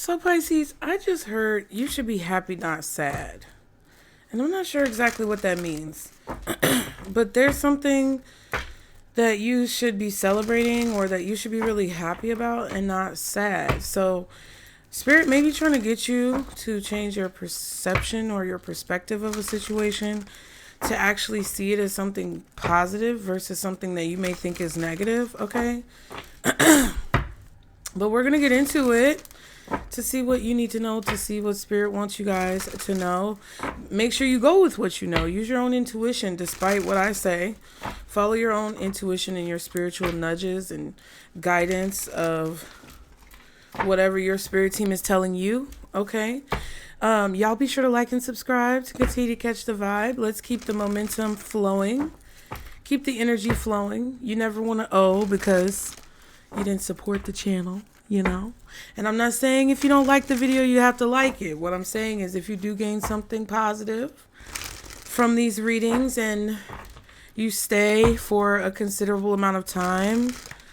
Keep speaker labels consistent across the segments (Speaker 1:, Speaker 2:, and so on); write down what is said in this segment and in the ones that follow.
Speaker 1: So Pisces, I just heard you should be happy, not sad. And I'm not sure exactly what that means. But there's something that you should be celebrating or that you should be really happy about and not sad. So Spirit may be trying to get you to change your perception or your perspective of a situation to actually see it as something positive versus something that you may think is negative, okay? But we're going to get into it to see what you need to know, to see what Spirit wants you guys to know. Make sure you go with what you know. Use your own intuition, despite what I say. Follow your own intuition and your spiritual nudges and guidance of whatever your spirit team is telling you, okay? Y'all be sure to like and subscribe to continue to catch the vibe. Let's keep the momentum flowing. Keep the energy flowing. You never want to owe because you didn't support the channel, you know? And I'm not saying if you don't like the video, you have to like it. What I'm saying is if you do gain something positive from these readings and you stay for a considerable amount of time,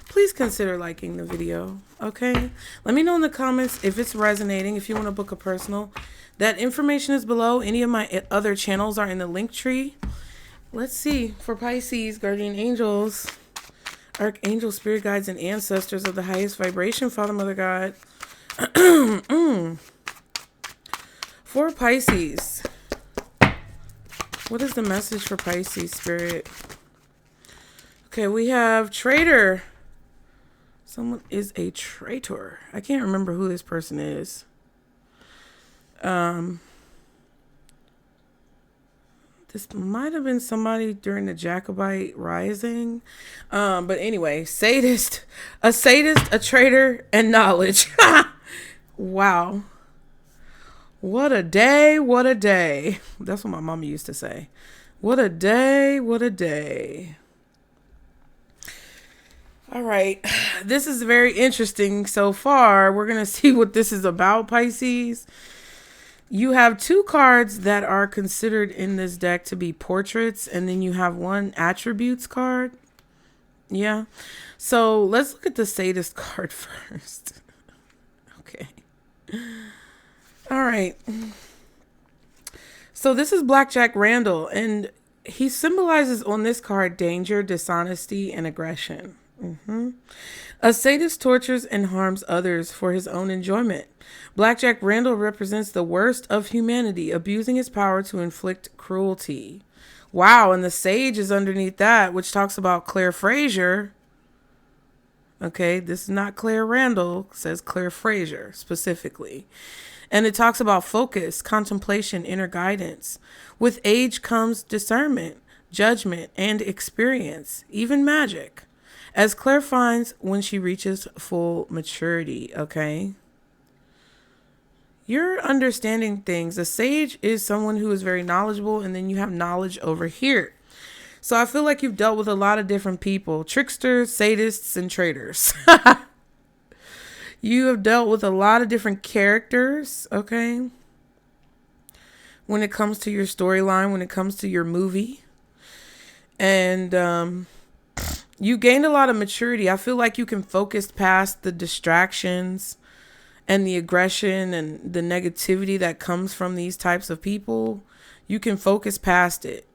Speaker 1: please consider liking the video, okay? Let me know in the comments if it's resonating, if you want to book a personal. That information is below. Any of my other channels are in the LINKTREE. Let's see. For Pisces, guardian angels, archangel, spirit guides, and ancestors of the highest vibration, Father, Mother, God. For Pisces, what is the message for Pisces, Spirit? Okay, we have traitor. Someone is a traitor. I can't remember who this person is. This might have been somebody during the Jacobite Rising. But anyway, sadist, a traitor, and knowledge. Wow. What a day, what a day. That's what my mama used to say. What a day, what a day. All right. This is very interesting so far. We're going to see what this is about, Pisces. You have two cards that are considered in this deck to be portraits, and then you have one attributes card. Yeah. So let's look at the sadist card first. Okay. All right. So this is Blackjack Randall, and he symbolizes on this card danger, dishonesty, and aggression. A sadist tortures and harms others for his own enjoyment. Blackjack Randall represents the worst of humanity, abusing his power to inflict cruelty. Wow, and the sage is underneath that, which talks about Claire Fraser. Okay, this is not Claire Randall, it says Claire Fraser specifically. And it talks about focus, contemplation, inner guidance. With age comes discernment, judgment, and experience, even magic, as Claire finds when she reaches full maturity, okay? You're understanding things. A sage is someone who is very knowledgeable, and then you have knowledge over here. So I feel like you've dealt with a lot of different people, tricksters, sadists, and traitors. You have dealt with a lot of different characters, okay? When it comes to your storyline, when it comes to your movie. And you gained a lot of maturity. I feel like you can focus past the distractions and the aggression and the negativity that comes from these types of people. You can focus past it.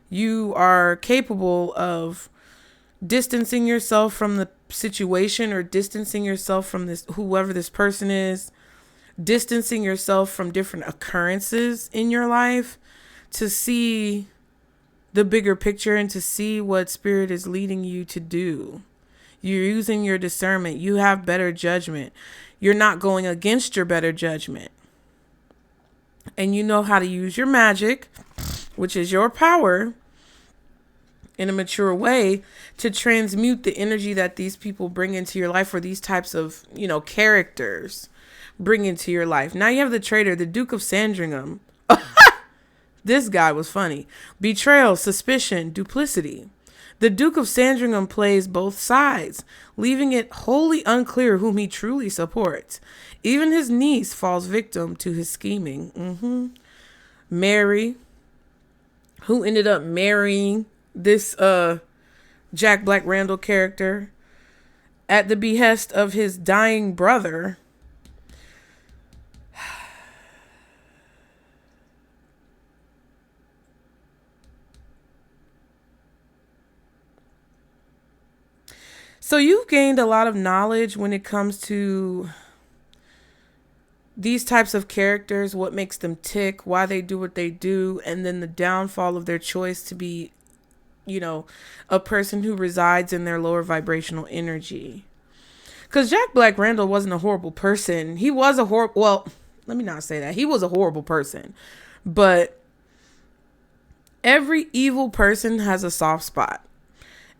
Speaker 1: You are capable of distancing yourself from the situation or distancing yourself from this, whoever this person is, distancing yourself from different occurrences in your life to see the bigger picture and to see what spirit is leading you to do. You're using your discernment. You have better judgment. You're not going against your better judgment. And you know how to use your magic, which is your power, in a mature way to transmute the energy that these people bring into your life, or these types of, characters bring into your life. Now you have the traitor, the Duke of Sandringham. This guy was funny. Betrayal, suspicion, duplicity. The Duke of Sandringham plays both sides, leaving it wholly unclear whom he truly supports. Even his niece falls victim to his scheming. Mary, who ended up marrying this Jack Black Randall character at the behest of his dying brother. So you've gained a lot of knowledge when it comes to these types of characters, what makes them tick, why they do what they do, and then the downfall of their choice to be, a person who resides in their lower vibrational energy. Because Jack Black Randall wasn't a horrible person. He was let me not say that. He was a horrible person. But every evil person has a soft spot.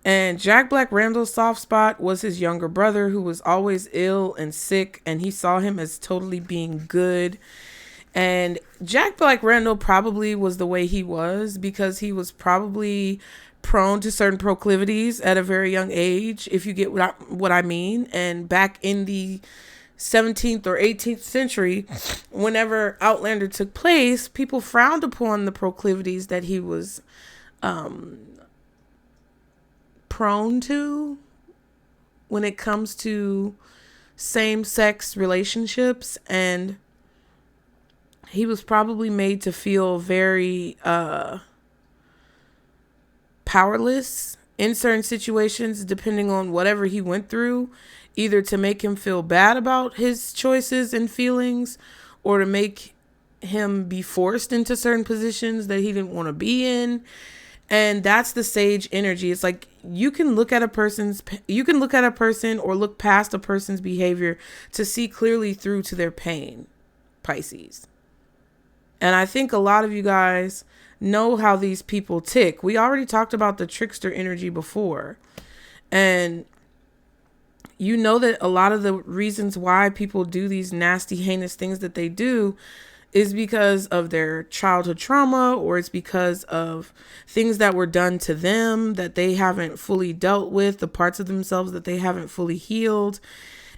Speaker 1: And Jack Black Randall's soft spot was his younger brother, who was always ill and sick, and he saw him as totally being good. And Jack Black Randall probably was the way he was because he was probably prone to certain proclivities at a very young age, if you get what I mean. And back in the 17th or 18th century, whenever Outlander took place, people frowned upon the proclivities that he was prone to when it comes to same-sex relationships, and he was probably made to feel very powerless in certain situations, depending on whatever he went through, either to make him feel bad about his choices and feelings, or to make him be forced into certain positions that he didn't want to be in. And that's the sage energy. It's like you can look at a person or look past a person's behavior to see clearly through to their pain, Pisces. And I think a lot of you guys know how these people tick. We already talked about the trickster energy before. And you know that a lot of the reasons why people do these nasty, heinous things that they do is because of their childhood trauma, or it's because of things that were done to them that they haven't fully dealt with, the parts of themselves that they haven't fully healed.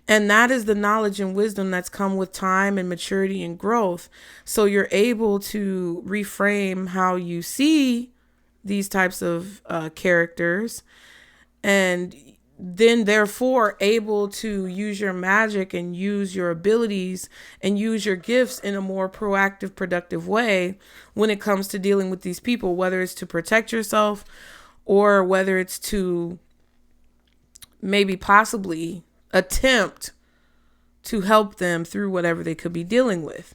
Speaker 1: And that is the knowledge and wisdom that's come with time and maturity and growth. So you're able to reframe how you see these types of characters, and then therefore able to use your magic and use your abilities and use your gifts in a more proactive, productive way when it comes to dealing with these people, whether it's to protect yourself or whether it's to maybe possibly attempt to help them through whatever they could be dealing with.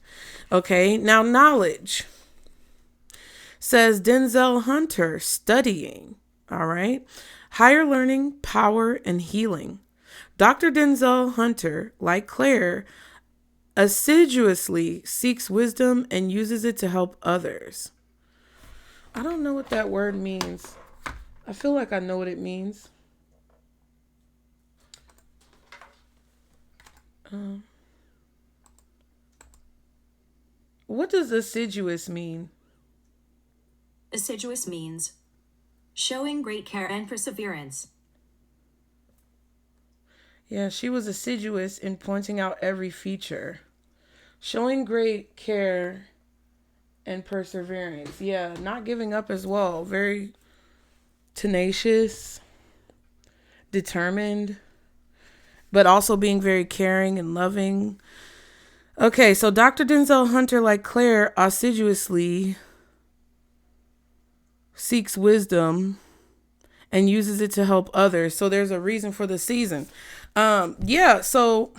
Speaker 1: Okay, now knowledge says Denzel Hunter, studying. All right. Higher learning, power, and healing. Dr. Denzel Hunter, like Claire, assiduously seeks wisdom and uses it to help others. I don't know what that word means. I feel like I know what it means. What does assiduous mean?
Speaker 2: Assiduous means showing great care and perseverance.
Speaker 1: Yeah, she was assiduous in pointing out every feature. Showing great care and perseverance. Yeah, not giving up as well. Very tenacious, determined, but also being very caring and loving. Okay, so Dr. Denzel Hunter, like Claire, assiduously seeks wisdom and uses it to help others. So there's a reason for the season. So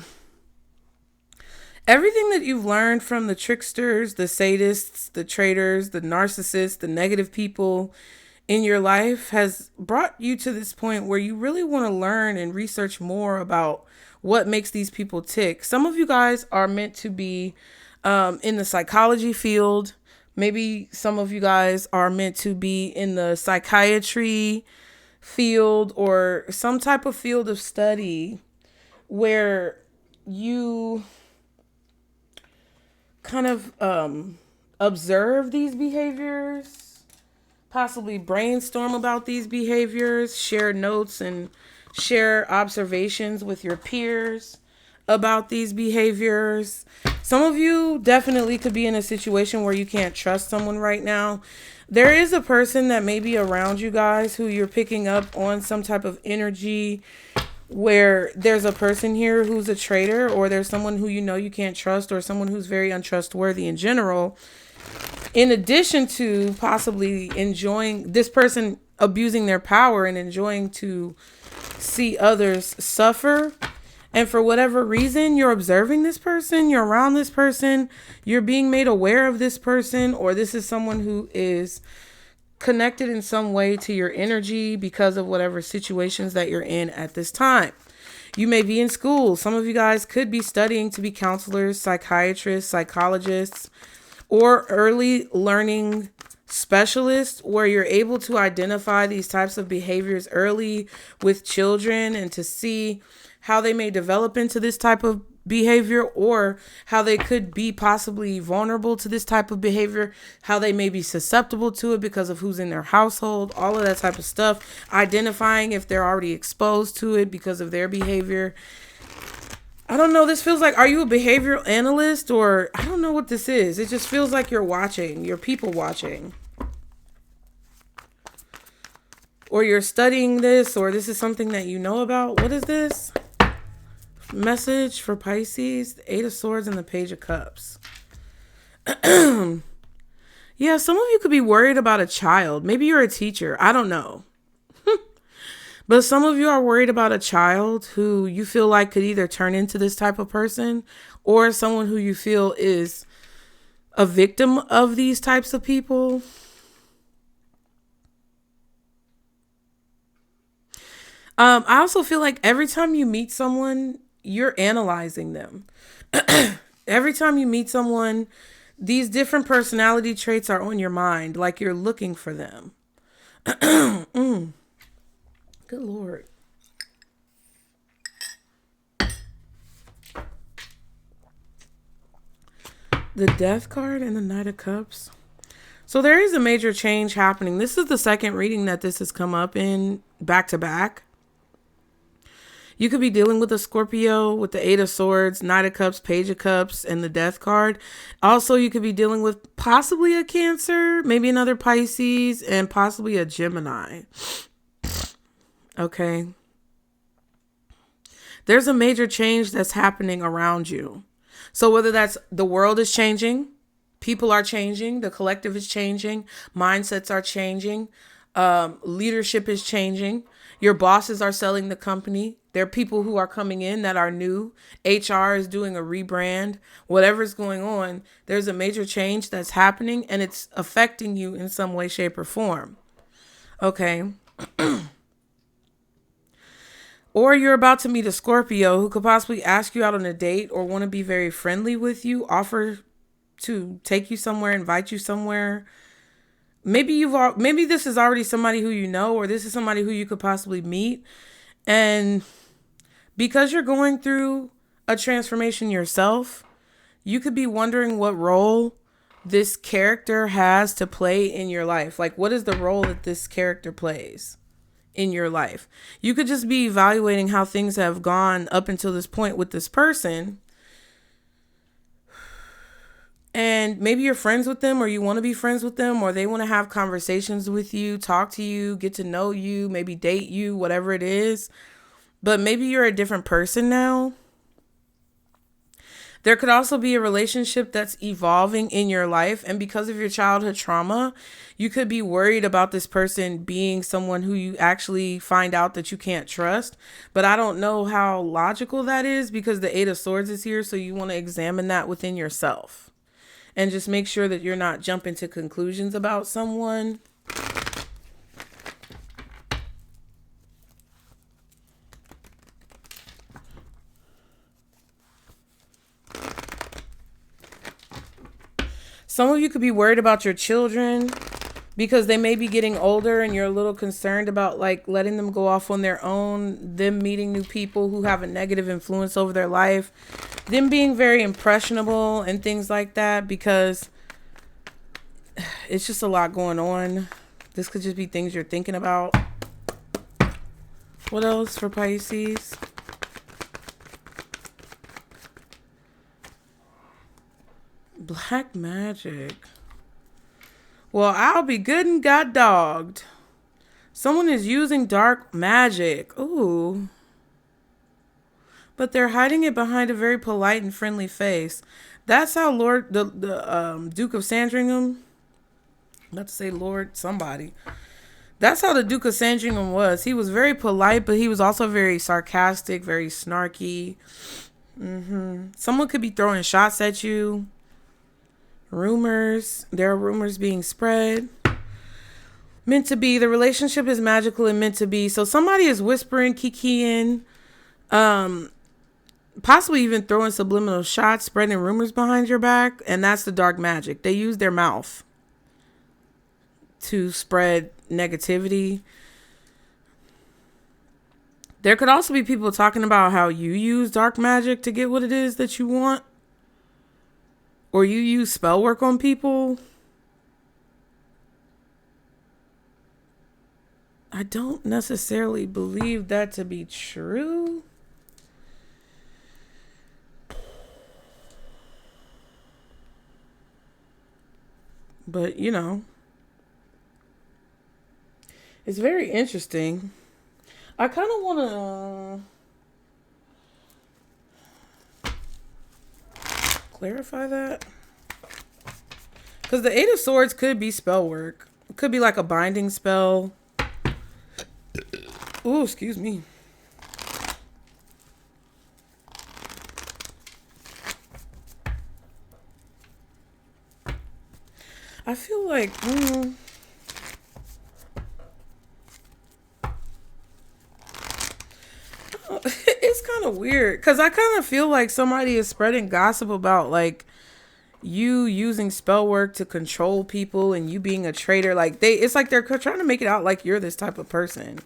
Speaker 1: everything that you've learned from the tricksters, the sadists, the traitors, the narcissists, the negative people in your life has brought you to this point where you really want to learn and research more about what makes these people tick. Some of you guys are meant to be in the psychology field. Maybe some of you guys are meant to be in the psychiatry field or some type of field of study where you kind of observe these behaviors, possibly brainstorm about these behaviors, share notes and share observations with your peers about these behaviors. Some of you definitely could be in a situation where you can't trust someone right now. There is a person that may be around you guys who you're picking up on some type of energy where there's a person here who's a traitor, or there's someone who you can't trust, or someone who's very untrustworthy in general. In addition to possibly enjoying this person abusing their power and enjoying to see others suffer. And for whatever reason, you're observing this person, you're around this person, you're being made aware of this person, or this is someone who is connected in some way to your energy because of whatever situations that you're in at this time. You may be in school. Some of you guys could be studying to be counselors, psychiatrists, psychologists, or early learning specialists, where you're able to identify these types of behaviors early with children and to see how they may develop into this type of behavior, or how they could be possibly vulnerable to this type of behavior, how they may be susceptible to it because of who's in their household, all of that type of stuff. Identifying if they're already exposed to it because of their behavior. I don't know. This feels like, are you a behavioral analyst, or I don't know what this is. It just feels like you're watching, you're people watching. Or you're studying this, or this is something that you know about. What is this? Message for Pisces, the Eight of Swords and the Page of Cups. Yeah, some of you could be worried about a child. Maybe you're a teacher. I don't know. But some of you are worried about a child who you feel like could either turn into this type of person, or someone who you feel is a victim of these types of people. I also feel like every time you meet someone, you're analyzing them. Every time you meet someone, these different personality traits are on your mind, like you're looking for them. Good Lord. The Death card and the Knight of Cups. So there is a major change happening. This is the second reading that this has come up in back to back. You could be dealing with a Scorpio with the Eight of Swords, Knight of Cups, Page of Cups, and the Death card. Also, you could be dealing with possibly a Cancer, maybe another Pisces, and possibly a Gemini. Okay. There's a major change that's happening around you. So whether that's the world is changing, people are changing, the collective is changing, mindsets are changing, leadership is changing, your bosses are selling the company. There are people who are coming in that are new. HR is doing a rebrand. Whatever's going on, there's a major change that's happening, and it's affecting you in some way, shape, or form. Okay. Or you're about to meet a Scorpio who could possibly ask you out on a date or want to be very friendly with you, offer to take you somewhere, invite you somewhere. Maybe this is already somebody who you know, or this is somebody who you could possibly meet. And because you're going through a transformation yourself, you could be wondering what role this character has to play in your life. Like, what is the role that this character plays in your life? You could just be evaluating how things have gone up until this point with this person. And maybe you're friends with them, or you want to be friends with them, or they want to have conversations with you, talk to you, get to know you, maybe date you, whatever it is. But maybe you're a different person now. There could also be a relationship that's evolving in your life. And because of your childhood trauma, you could be worried about this person being someone who you actually find out that you can't trust. But I don't know how logical that is, because the Eight of Swords is here. So you want to examine that within yourself and just make sure that you're not jumping to conclusions about someone. Some of you could be worried about your children because they may be getting older, and you're a little concerned about like letting them go off on their own, them meeting new people who have a negative influence over their life, them being very impressionable and things like that, because it's just a lot going on. This could just be things you're thinking about. What else for Pisces? Black magic. Well, I'll be good and got dogged. Someone is using dark magic. Ooh. But they're hiding it behind a very polite and friendly face. That's how the Duke of Sandringham, let's say Lord somebody. That's how the Duke of Sandringham was. He was very polite, but he was also very sarcastic, very snarky. Someone could be throwing shots at you. Rumors. There are rumors being spread. Meant to be. The relationship is magical and meant to be. So somebody is whispering, kikiing, possibly even throwing subliminal shots, spreading rumors behind your back. And that's the dark magic. They use their mouth to spread negativity. There could also be people talking about how you use dark magic to get what it is that you want. Or you use spell work on people. I don't necessarily believe that to be true. But, you know, it's very interesting. I kind of want to clarify that. Because the Eight of Swords could be spell work. It could be like a binding spell. Ooh, excuse me. I feel like... it's kind of weird. Because I kind of feel like somebody is spreading gossip about, like, you using spell work to control people and you being a traitor. Like, it's like they're trying to make it out like you're this type of person.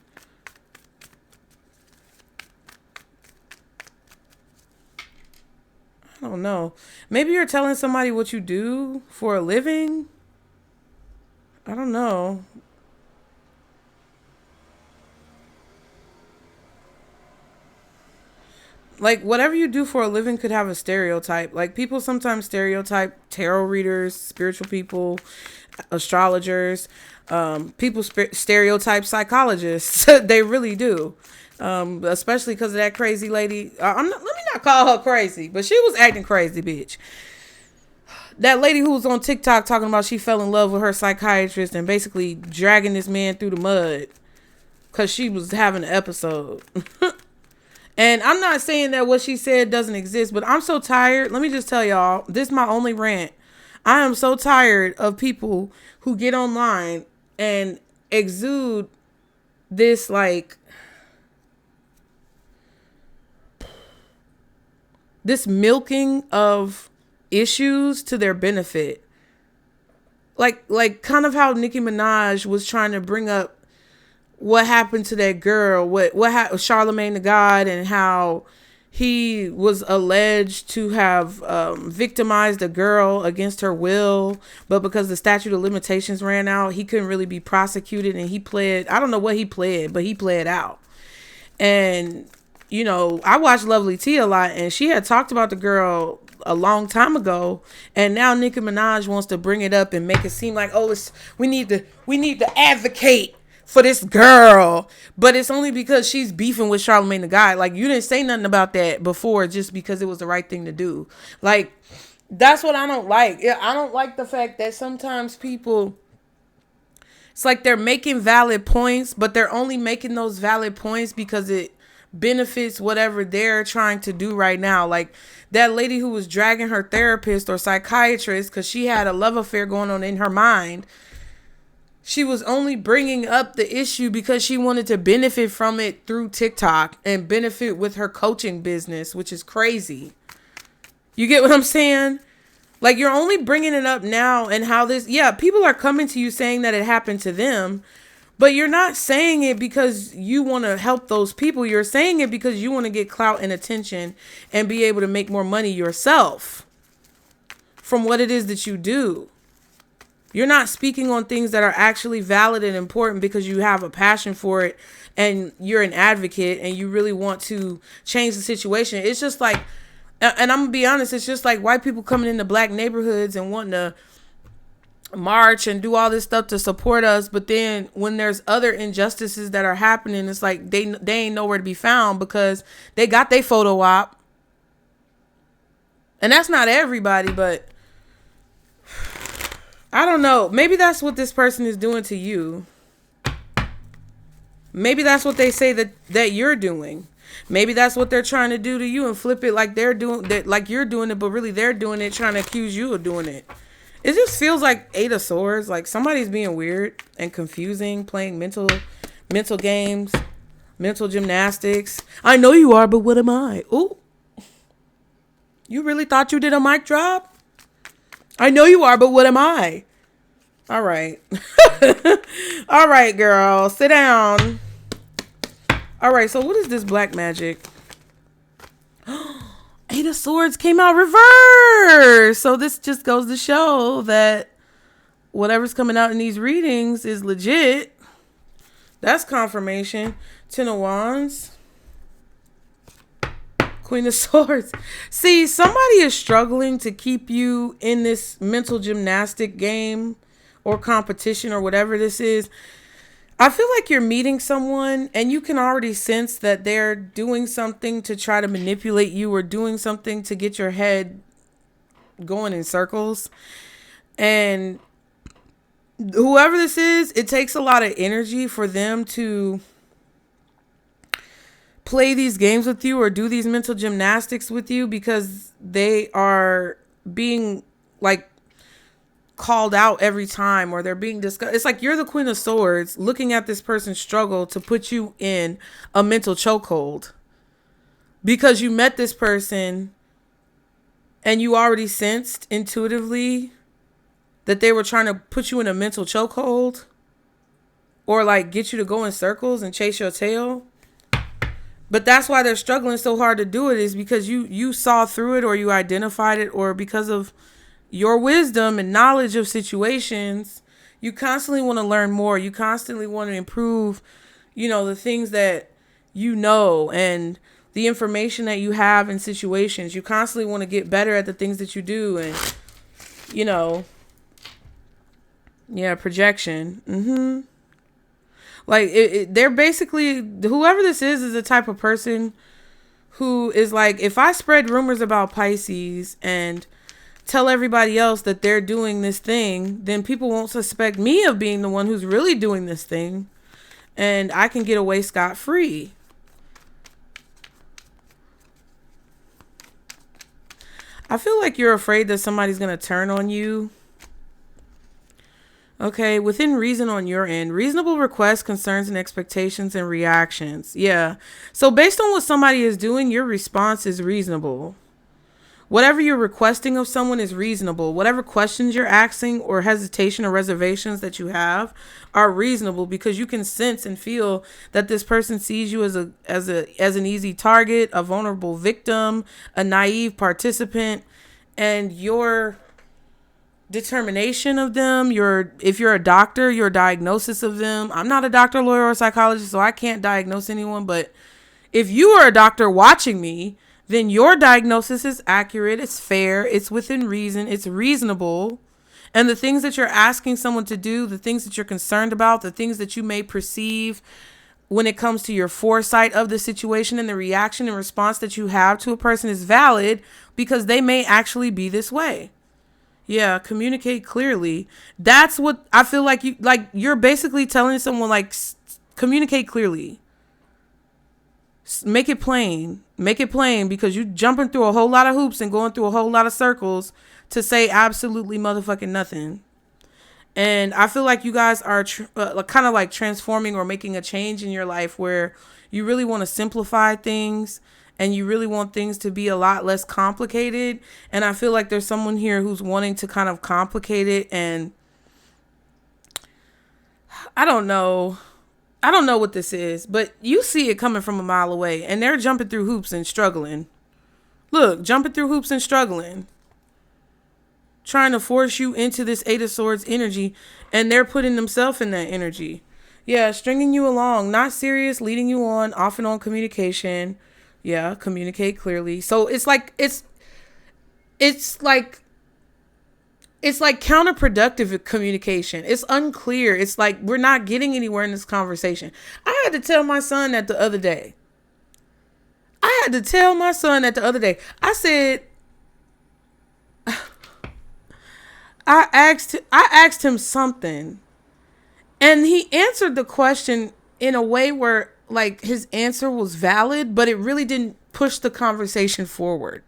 Speaker 1: I don't know. Maybe you're telling somebody what you do for a living. I don't know. Like, whatever you do for a living could have a stereotype. Like, people sometimes stereotype tarot readers, spiritual people, astrologers. People stereotype psychologists. They really do. Especially because of that crazy lady. Let me not call her crazy, but she was acting crazy, bitch. That lady who was on TikTok talking about she fell in love with her psychiatrist and basically dragging this man through the mud because she was having an episode. And I'm not saying that what she said doesn't exist, but I'm so tired. Let me just tell y'all, this is my only rant. I am so tired of people who get online and exude this, like, this milking of issues to their benefit. Like kind of how Nicki Minaj was trying to bring up what happened to that girl, what happened, Charlemagne the God, and how he was alleged to have victimized a girl against her will, but because the statute of limitations ran out, he couldn't really be prosecuted, and he pled, I don't know what he pled, but he pled out. And, you know, I watched Lovely T a lot, and she had talked about the girl a long time ago, and now Nicki Minaj wants to bring it up and make it seem like, oh, we need to advocate for this girl, but it's only because she's beefing with Charlemagne the God. Like, you didn't say nothing about that before just because it was the right thing to do. Like, that's what I don't like. I don't like the fact that sometimes people, it's like they're making valid points, but they're only making those valid points because it benefits whatever they're trying to do right now. Like that lady who was dragging her therapist or psychiatrist because she had a love affair going on in her mind. She was only bringing up the issue because she wanted to benefit from it through TikTok and benefit with her coaching business, which is crazy. You get what I'm saying? Like, you're only bringing it up now and how this, yeah, people are coming to you saying that it happened to them, but you're not saying it because you want to help those people. You're saying it because you want to get clout and attention and be able to make more money yourself from what it is that you do. You're not speaking on things that are actually valid and important because you have a passion for it and you're an advocate and you really want to change the situation. It's just like, and I'm gonna be honest, it's just like white people coming into black neighborhoods and wanting to march and do all this stuff to support us, but then when there's other injustices that are happening, it's like they ain't nowhere to be found because they got their photo op. And that's not everybody, but I don't know. Maybe that's what this person is doing to you. Maybe that's what they say that you're doing. Maybe that's what they're trying to do to you and flip it like they're doing that, like you're doing it, but really they're doing it, trying to accuse you of doing it. It just feels like Eight of Swords, like somebody's being weird and confusing, playing mental games, mental gymnastics. I know you are, but what am I? Ooh. You really thought you did a mic drop? I know you are, but what am I? All right. All right, girl. Sit down. All right, so what is this black magic? Eight of Swords came out reverse. So this just goes to show that whatever's coming out in these readings is legit. That's confirmation. Ten of Wands. Queen of Swords. See, somebody is struggling to keep you in this mental gymnastic game or competition or whatever this is. I feel like you're meeting someone and you can already sense that they're doing something to try to manipulate you or doing something to get your head going in circles. And whoever this is, it takes a lot of energy for them to play these games with you or do these mental gymnastics with you because they are being like called out every time or they're being discussed. It's like you're the Queen of Swords looking at this person struggle to put you in a mental chokehold because you met this person and you already sensed intuitively that they were trying to put you in a mental chokehold or like get you to go in circles and chase your tail. But that's why they're struggling so hard to do it, is because you saw through it or you identified it, or because of your wisdom and knowledge of situations, you constantly want to learn more. You constantly want to improve, the things that you know and the information that you have in situations. You constantly want to get better at the things that you do. And, projection. Like they're basically, whoever this is the type of person who is like, if I spread rumors about Pisces and tell everybody else that they're doing this thing, then people won't suspect me of being the one who's really doing this thing. And I can get away scot-free. I feel like you're afraid that somebody's going to turn on you. Okay, within reason on your end, reasonable requests, concerns, and expectations and reactions. Yeah. So based on what somebody is doing, your response is reasonable. Whatever you're requesting of someone is reasonable. Whatever questions you're asking or hesitation or reservations that you have are reasonable, because you can sense and feel that this person sees you as an easy target, a vulnerable victim, a naive participant, and your determination of them, if you're a doctor, your diagnosis of them. I'm not a doctor, lawyer, or psychologist, so I can't diagnose anyone, but if you are a doctor watching me, then your diagnosis is accurate, it's fair, it's within reason, it's reasonable. And the things that you're asking someone to do, the things that you're concerned about, the things that you may perceive when it comes to your foresight of the situation and the reaction and response that you have to a person is valid, because they may actually be this way. Yeah, communicate clearly. That's what I feel like you're basically telling someone, like, communicate clearly. Make it plain, because you jumping through a whole lot of hoops and going through a whole lot of circles to say absolutely motherfucking nothing. And I feel like you guys are kind of like transforming or making a change in your life where you really want to simplify things and you really want things to be a lot less complicated. And I feel like there's someone here who's wanting to kind of complicate it. And I don't know what this is, but you see it coming from a mile away, and they're jumping through hoops and struggling. Look, jumping through hoops and struggling. Trying to force you into this Eight of Swords energy, and they're putting themselves in that energy. Yeah, stringing you along, not serious, leading you on, off and on communication. Yeah, communicate clearly. So it's like counterproductive communication. It's unclear. It's like we're not getting anywhere in this conversation. I had to tell my son that the other day. I said, I asked him something, and he answered the question in a way where like his answer was valid, but it really didn't push the conversation forward.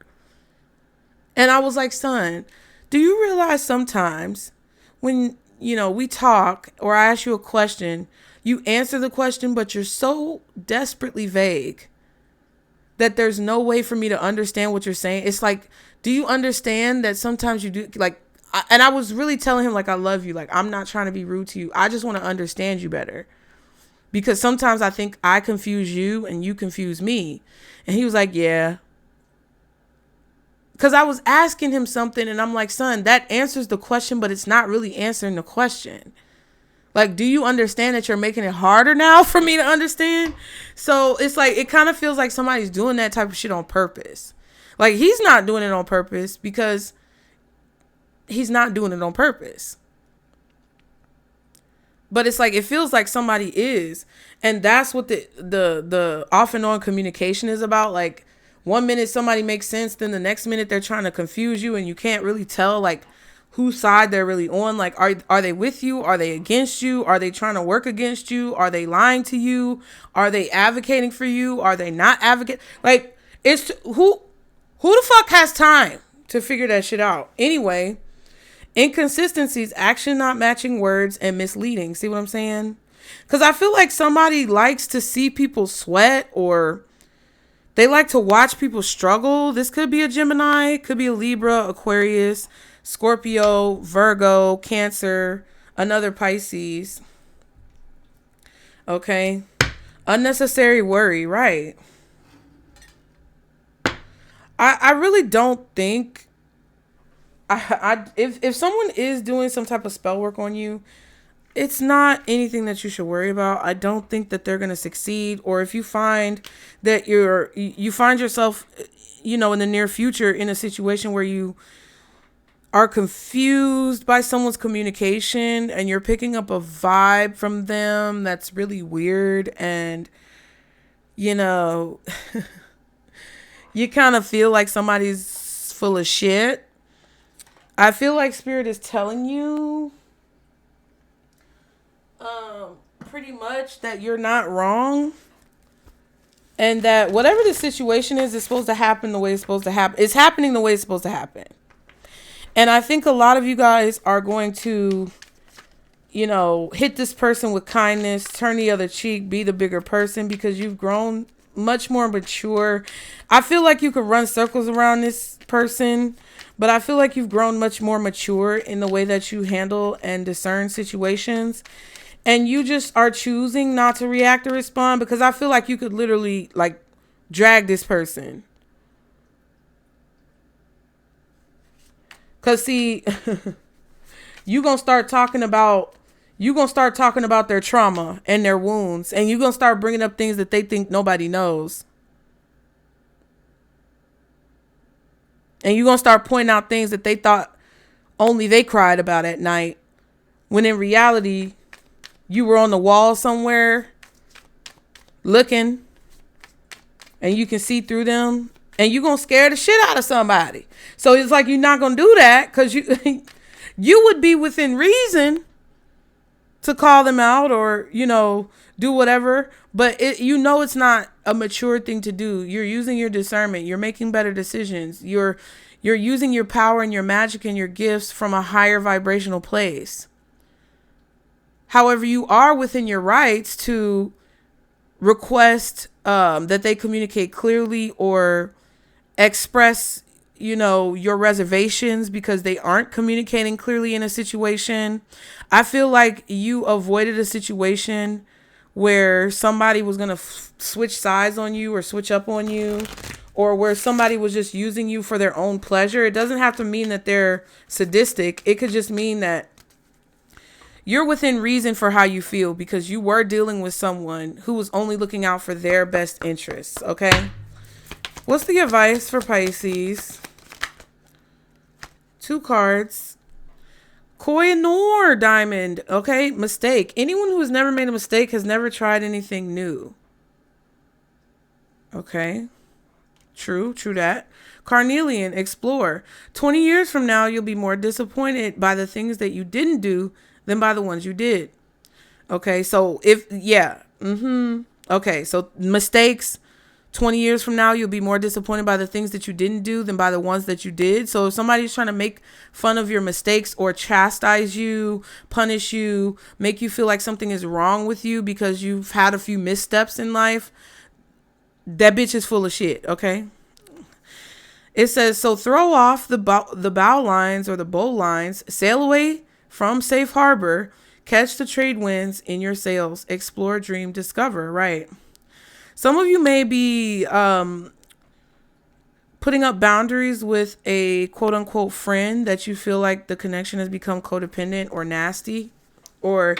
Speaker 1: And I was like, son, do you realize sometimes when, we talk or I ask you a question, you answer the question, but you're so desperately vague that there's no way for me to understand what you're saying. It's like, do you understand that sometimes you do, like, and I was really telling him, like, I love you. Like, I'm not trying to be rude to you. I just want to understand you better. Because sometimes I think I confuse you and you confuse me. And he was like, yeah. Because I was asking him something and I'm like, son, that answers the question, but it's not really answering the question. Like, do you understand that you're making it harder now for me to understand? So it's like, it kind of feels like somebody's doing that type of shit on purpose. Like, he's not doing it on purpose because he's not doing it on purpose. But it's like, it feels like somebody is. And that's what the off and on communication is about. Like, one minute somebody makes sense, then the next minute they're trying to confuse you and you can't really tell, like, whose side they're really on. Like, are they with you? Are they against you? Are they trying to work against you? Are they lying to you? Are they advocating for you? Are they not advocating? Like, it's who the fuck has time to figure that shit out? Anyway, inconsistencies, action not matching words, and misleading. See what I'm saying? Because I feel like somebody likes to see people sweat, or they like to watch people struggle. This could be a Gemini, could be a Libra, Aquarius, Scorpio, Virgo, Cancer, another Pisces. Okay. Unnecessary worry, right? I really don't think if someone is doing some type of spell work on you, it's not anything that you should worry about. I don't think that they're going to succeed. Or if you find that you find yourself, in the near future in a situation where you are confused by someone's communication and you're picking up a vibe from them that's really weird, and you kind of feel like somebody's full of shit, I feel like Spirit is telling you pretty much that you're not wrong, and that whatever the situation is supposed to happen the way it's supposed to happen. It's happening the way it's supposed to happen. And I think a lot of you guys are going to, hit this person with kindness, turn the other cheek, be the bigger person, because you've grown much more mature. I feel like you could run circles around this person, but I feel like you've grown much more mature in the way that you handle and discern situations. And you just are choosing not to react or respond, because I feel like you could literally, like, drag this person. Because, see, you're going to start talking about their trauma and their wounds. And you're going to start bringing up things that they think nobody knows. And you're going to start pointing out things that they thought only they cried about at night. When in reality, you were on the wall somewhere looking, and you can see through them, and you're going to scare the shit out of somebody. So it's like, you're not going to do that, because you would be within reason to call them out or, do whatever. But it's not a mature thing to do. You're using your discernment. You're making better decisions. You're using your power and your magic and your gifts from a higher vibrational place. However, you are within your rights to request that they communicate clearly or express, your reservations because they aren't communicating clearly in a situation. I feel like you avoided a situation where somebody was going to switch sides on you or switch up on you, or where somebody was just using you for their own pleasure. It doesn't have to mean that they're sadistic. It could just mean that you're within reason for how you feel, because you were dealing with someone who was only looking out for their best interests. Okay. What's the advice for Pisces? 2 cards. Koh-i-Noor diamond. Okay. Mistake. Anyone who has never made a mistake has never tried anything new. Okay. True that. Carnelian, explore. 20 years from now, you'll be more disappointed by the things that you didn't do than by the ones you did. Okay. So Okay, so mistakes. 20 years from now, you'll be more disappointed by the things that you didn't do than by the ones that you did. So if somebody's trying to make fun of your mistakes or chastise you, punish you, make you feel like something is wrong with you because you've had a few missteps in life, that bitch is full of shit, okay? It says, so throw off the bow lines or the bow lines, sail away from safe harbor, catch the trade winds in your sails, explore, dream, discover, right? Some of you may be putting up boundaries with a quote unquote friend that you feel like the connection has become codependent or nasty, or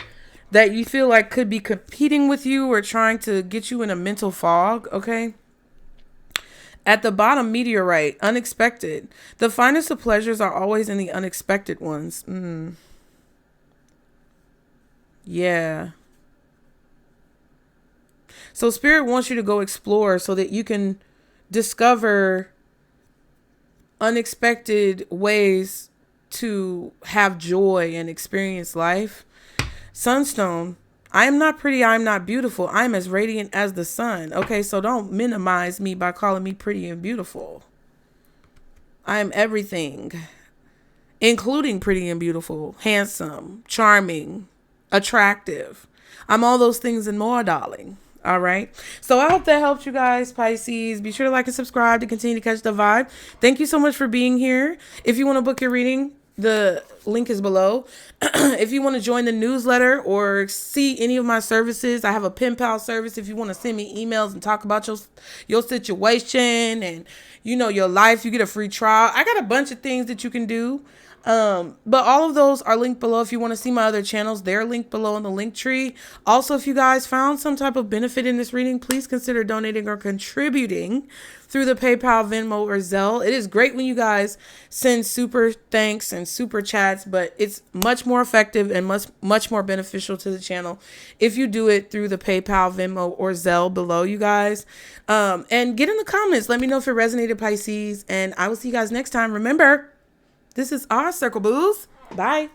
Speaker 1: that you feel like could be competing with you or trying to get you in a mental fog, okay? At the bottom, meteorite, unexpected. The finest of pleasures are always in the unexpected ones. Yeah. So Spirit wants you to go explore so that you can discover unexpected ways to have joy and experience life. Sunstone, I am not pretty, I am not beautiful. I am as radiant as the sun. Okay, so don't minimize me by calling me pretty and beautiful. I am everything, including pretty and beautiful, handsome, charming, attractive. I'm all those things and more, darling. All right. So I hope that helped you guys, Pisces. Be sure to like and subscribe to continue to catch the vibe. Thank you so much for being here. If you want to book your reading, the link is below. If you want to join the newsletter or see any of my services, I have a pen pal service. If you want to send me emails and talk about your situation and, you know, your life, you get a free trial. I got a bunch of things that you can do. But all of those are linked below. If you want to see my other channels, they're linked below in the link tree. Also, if you guys found some type of benefit in this reading, please consider donating or contributing through the PayPal, Venmo, or Zelle. It is great when you guys send super thanks and super chats, but it's much more effective and much more beneficial to the channel if you do it through the PayPal, Venmo, or Zelle below, you guys. And get in the comments. Let me know if it resonated, Pisces, and I will see you guys next time. Remember, this is our circle, booze. Bye.